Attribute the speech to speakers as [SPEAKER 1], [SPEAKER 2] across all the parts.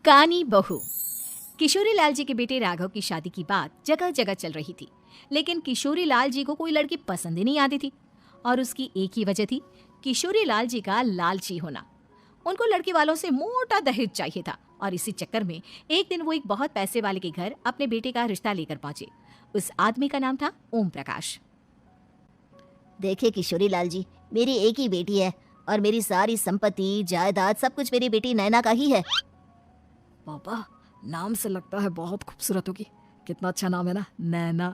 [SPEAKER 1] कानी बहू। किशोरी लाल जी के बेटे राघव की शादी की बात जगह जगह चल रही थी, लेकिन किशोरी लाल जी को कोई लड़की पसंद ही नहीं आती थी। और उसकी एक ही वजह थी, किशोरी लाल जी का लालची होना। उनको लड़के वालों से मोटा दहेज चाहिए था और इसी चक्कर में एक दिन वो एक बहुत पैसे वाले के घर अपने बेटे का रिश्ता लेकर पहुंचे। उस आदमी का नाम था ओम प्रकाश।
[SPEAKER 2] देखिए किशोरी लाल जी, मेरी एक ही बेटी है और मेरी सारी संपत्ति जायदाद सब कुछ मेरी बेटी नैना का ही है।
[SPEAKER 3] पापा, नाम से लगता है बहुत खूबसूरत होगी। कितना अच्छा नाम है ना, नैना।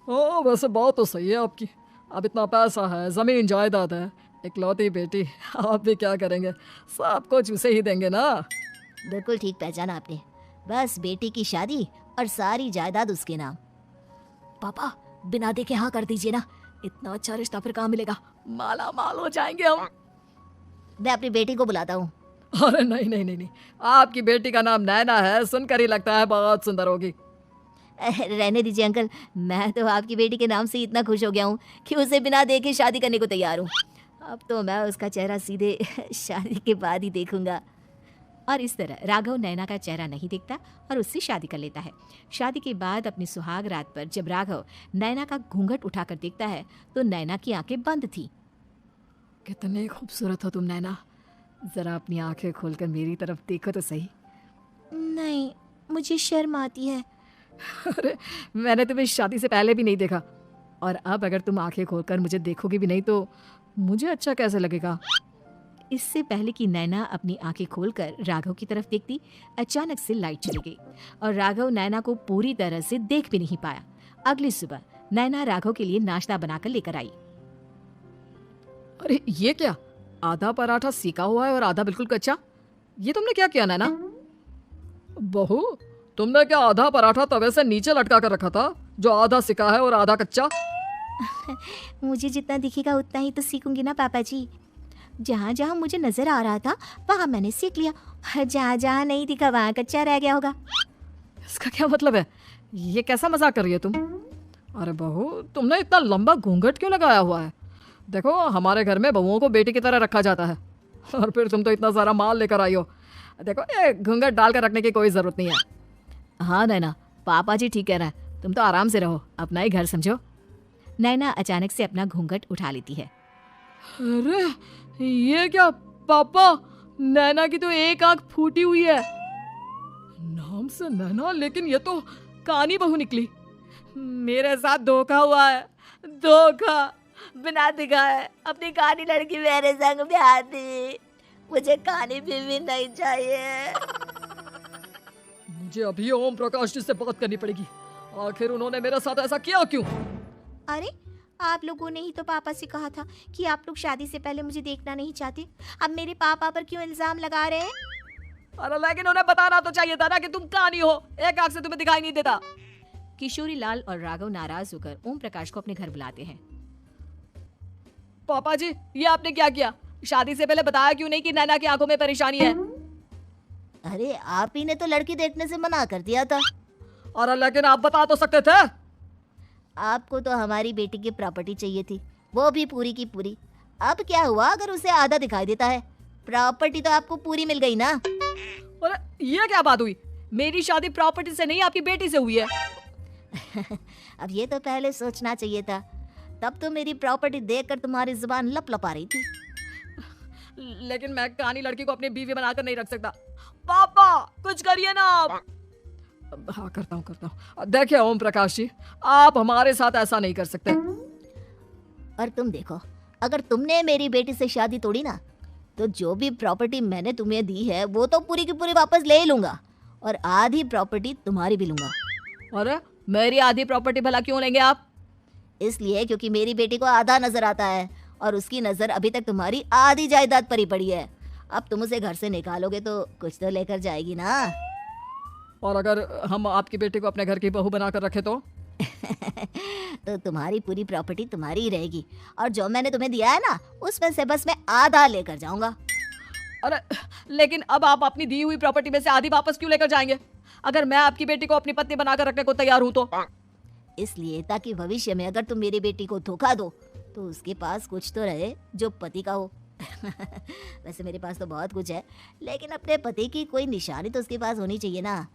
[SPEAKER 3] ओ वैसे बात तो सही है आपकी। अब इतना पैसा है, जमीन जायदाद है, इकलौती बेटी, आप भी क्या करेंगे? सब कुछ उसे ही देंगे ना।
[SPEAKER 2] बिल्कुल ठीक पहचाना आपने। बस बेटी की शादी और सारी जायदाद उसके नाम।
[SPEAKER 3] पापा, बिना देखे हाँ कर दीजिए ना। इतना अच्छा रिश्ता फिर कहाँ मिलेगा? माला माल हो जाएंगे हम।
[SPEAKER 2] मैं अपनी बेटी को बुलाता हूँ।
[SPEAKER 3] अरे नहीं नहीं नहीं नहीं, आपकी बेटी का नाम नैना है, सुनकर ही लगता है बहुत सुंदर होगी।
[SPEAKER 2] रहने दीजिए अंकल, मैं तो आपकी बेटी के नाम से इतना खुश हो गया हूँ कि उसे बिना देखे शादी करने को तैयार हूँ। अब तो मैं उसका चेहरा सीधे शादी के बाद ही देखूंगा।
[SPEAKER 1] और इस तरह राघव नैना का चेहरा नहीं देखता और उससे शादी कर लेता है। शादी के बाद अपनी सुहाग रात पर जब राघव नैना का घूंघट उठाकर देखता है तो नैना की आंखें बंद थी।
[SPEAKER 3] कितनी खूबसूरत हो तुम नैना, जरा अपनी आंखें खोलकर मेरी तरफ देखो तो सही।
[SPEAKER 2] नहीं, मुझे शर्म आती है।
[SPEAKER 3] अरे मैंने तुम्हें शादी से पहले भी नहीं देखा, और अब अगर तुम आंखें खोलकर मुझे देखोगी भी नहीं तो मुझे अच्छा कैसे लगेगा?
[SPEAKER 1] इससे पहले कि नैना अपनी आंखें खोलकर राघव की तरफ देखती, अचानक से लाइट चली गई और राघव नैना को पूरी तरह से देख भी नहीं पाया। अगली सुबह नैना राघव के लिए नाश्ता बनाकर लेकर आई।
[SPEAKER 3] अरे ये क्या, आधा पराठा सेका हुआ है और आधा बिल्कुल कच्चा। ये तुमने क्या किया नैना? बहू, तुमने क्या आधा पराठा तवे से नीचे लटका कर रखा था, जो आधा सिका है और आधा कच्चा?
[SPEAKER 2] मुझे जितना दिखेगा उतना ही तो सीखूंगी ना पापा जी। जहाँ जहाँ मुझे नजर आ रहा था वहाँ मैंने सीख लिया, जहाँ जहाँ नहीं दिखा वहाँ कच्चा रह गया होगा।
[SPEAKER 3] इसका क्या मतलब है? ये कैसा मजाक कर रही है तुम? अरे बहू, तुमने इतना लंबा घूंघट क्यों लगाया हुआ है? देखो, हमारे घर में बहुओं को बेटी की तरह रखा जाता है, और फिर तुम तो इतना सारा माल लेकर आई हो। देखो, ये घूंघट डाल कर रखने की कोई जरूरत नहीं है।
[SPEAKER 1] हाँ नैना, पापा जी ठीक कह रहा है, तुम तो आराम से रहो, अपना ही घर समझो। नैना अचानक से अपना घूंघट उठा लेती है।
[SPEAKER 3] अरे ये क्या पापा, नैना की तो एक आंख फूटी हुई है। नाम से नैना, लेकिन ये तो कानी बहू निकली। मेरे साथ धोखा हुआ है, धोखा।
[SPEAKER 2] बिना दिखाए अपनी कानी लड़की मेरे संग ब्याह दी। मुझे कानी बीवी नहीं चाहिए।
[SPEAKER 3] मुझे अभी ओम प्रकाश जी से बात करनी पड़ेगी। आखिर उन्होंने मेरे साथ ऐसा किया क्यों?
[SPEAKER 2] अरे आप लोगों ने ही तो पापा से कहा था कि आप लोग शादी से पहले मुझे देखना नहीं चाहते। अब मेरे पापा पर क्यों इल्जाम लगा रहे हैं?
[SPEAKER 3] अरे लेकिन उन्हें बताना तो चाहिए था ना कि तुम कानी हो, एक आंख से तुम्हें दिखाई नहीं देता।
[SPEAKER 1] किशोरी लाल और राघव नाराज होकर ओम प्रकाश को अपने घर बुलाते हैं।
[SPEAKER 3] पापा जी, ये आपने क्या किया? शादी से पहले बताया क्यों नहीं कि नैना की आंखों में परेशानी है?
[SPEAKER 2] अरे आप ही ने तो लड़की देखने से मना कर दिया था।
[SPEAKER 3] अरे लेकिन आप बता तो सकते थे।
[SPEAKER 2] आपको तो हमारी बेटी की प्रॉपर्टी चाहिए थी, वो भी पूरी की पूरी। अब क्या हुआ अगर उसे आधा दिखाई देता है? प्रॉपर्टी तो आपको पूरी मिल गई ना।
[SPEAKER 3] अरे ये क्या बात हुई? मेरी शादी प्रॉपर्टी से नहीं, आपकी बेटी से हुई है।
[SPEAKER 2] अब ये तो पहले सोचना चाहिए था, तब तो मेरी प्रॉपर्टी देखकर तुम्हारी जुबान लप लप आ रही थी।
[SPEAKER 3] लेकिन मैं कानी लड़की को अपनी बीवी बनाकर नहीं रख सकता। पापा कुछ करिए ना आप। हाँ करता हूँ। देखिए ओम प्रकाश जी, आप हमारे साथ ऐसा नहीं कर सकते।
[SPEAKER 2] और तुम देखो, अगर तुमने मेरी बेटी से शादी तोड़ी ना, तो जो भी प्रॉपर्टी मैंने तुम्हें दी है वो तो पूरी की पूरी वापस ले लूंगा, और आधी प्रॉपर्टी तुम्हारी भी लूंगा।
[SPEAKER 3] अरे मेरी आधी प्रॉपर्टी भला क्यों लेंगे आप?
[SPEAKER 2] इसलिए क्योंकि मेरी बेटी को आधा नजर आता है और उसकी नजर अभी तक तुम्हारी आधी जायदाद पर ही पड़ी है। अब तुम उसे घर से निकालोगे तो कुछ तो लेकर जाएगी ना।
[SPEAKER 3] और अगर हम आपकी बेटी को अपने घर की बहू बनाकर रखे तो?
[SPEAKER 2] तो तुम्हारी पूरी प्रॉपर्टी तुम्हारी ही रहेगी, और जो मैंने तुम्हें दिया है ना, उसमें से बस मैं आधा लेकर जाऊंगा।
[SPEAKER 3] अरे लेकिन अब आप अपनी दी हुई प्रॉपर्टी में से आधी वापस क्यों लेकर जाएंगे, अगर मैं आपकी बेटी को अपनी पत्नी बनाकर रखने को तैयार हूं तो?
[SPEAKER 2] इसलिए ताकि भविष्य में अगर तुम मेरी बेटी को धोखा दो तो उसके पास कुछ तो रहे जो पति का हो, वैसे मेरे पास तो बहुत कुछ है, लेकिन अपने पति की कोई निशानी तो उसके पास होनी चाहिए ना।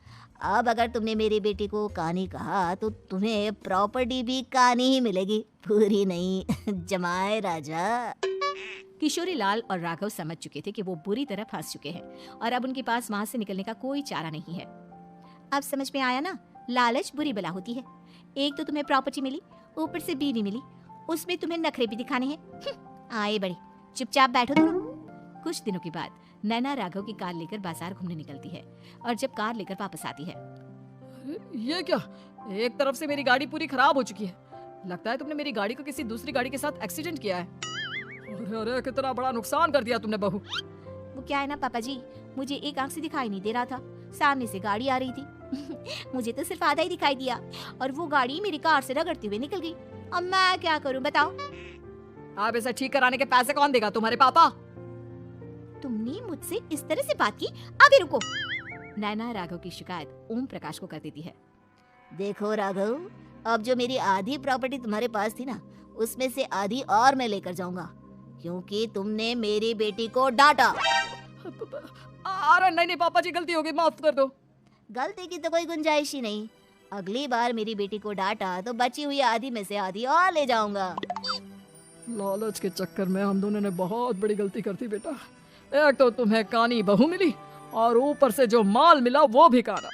[SPEAKER 2] अब अगर तुमने मेरी बेटी को कानी कहा तो तुम्हें प्रॉपर्टी भी कानी ही मिलेगी, पूरी नहीं। जमाए राजा।
[SPEAKER 1] किशोरी लाल और राघव समझ चुके थे कि वो बुरी तरह फंस चुके हैं और अब उनके पास वहां से निकलने का कोई चारा नहीं है। अब समझ में आया ना, लालच बुरी बला होती है। एक तो तुम्हें प्रॉपर्टी मिली, ऊपर से बीवी मिली, उसमें तुम्हें नखरे भी दिखाने हैं। आए बड़े, चुपचाप बैठो दोनों। कुछ दिनों के बाद नैना राघव की कार लेकर बाजार घूमने निकलती है और जब कार लेकर वापस आती है,
[SPEAKER 3] अरे ये क्या, एक तरफ से मेरी गाड़ी पूरी खराब हो चुकी है। लगता है तुमने मेरी गाड़ी को किसी दूसरी गाड़ी के साथ एक्सीडेंट किया है। अरे अरे कितना बड़ा नुकसान कर दिया तुमने बहू।
[SPEAKER 1] वो क्या है ना पापा जी, मुझे एक आंख से दिखाई नहीं दे रहा था, सामने से गाड़ी आ रही थी। मुझे तो सिर्फ आधा ही दिखाई दिया और वो गाड़ी मेरी कार से रगड़ते हुए निकल गई। अब मैं क्या करूं बताओ?
[SPEAKER 3] अब इसे ठीक कराने के पैसे कौन देगा, तुम्हारे पापा?
[SPEAKER 1] तुमने मुझसे इस तरह से बात की? अभी रुको। नैना राघव की शिकायत ओम प्रकाश को कर देती है।
[SPEAKER 2] देखो राघव, अब जो मेरी आधी प्रॉपर्टी तुम्हारे पास थी ना, उसमें से आधी और मैं लेकर जाऊंगा, क्योंकि तुमने मेरी बेटी को डांटा।
[SPEAKER 3] अरे नहीं नहीं पापा जी, गलती हो गई, माफ कर दो।
[SPEAKER 2] गलती की तो कोई गुंजाइश ही नहीं। अगली बार मेरी बेटी को डांटा तो बची हुई आधी में से आधी और ले जाऊंगा।
[SPEAKER 3] लालच के चक्कर में हम दोनों ने बहुत बड़ी गलती कर दी बेटा। एक तो तुम्हें कानी बहू मिली और ऊपर से जो माल मिला वो भी काना।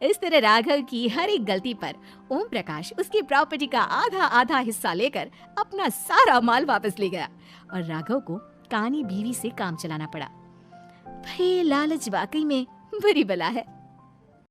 [SPEAKER 1] इस तरह राघव की हर एक गलती पर ओम प्रकाश उसकी प्रॉपर्टी का आधा आधा हिस्सा लेकर अपना सारा माल वापस ले गया और राघव को कानी बीवी से काम चलाना पड़ा। भाई लालच वाकई में बुरी बला है।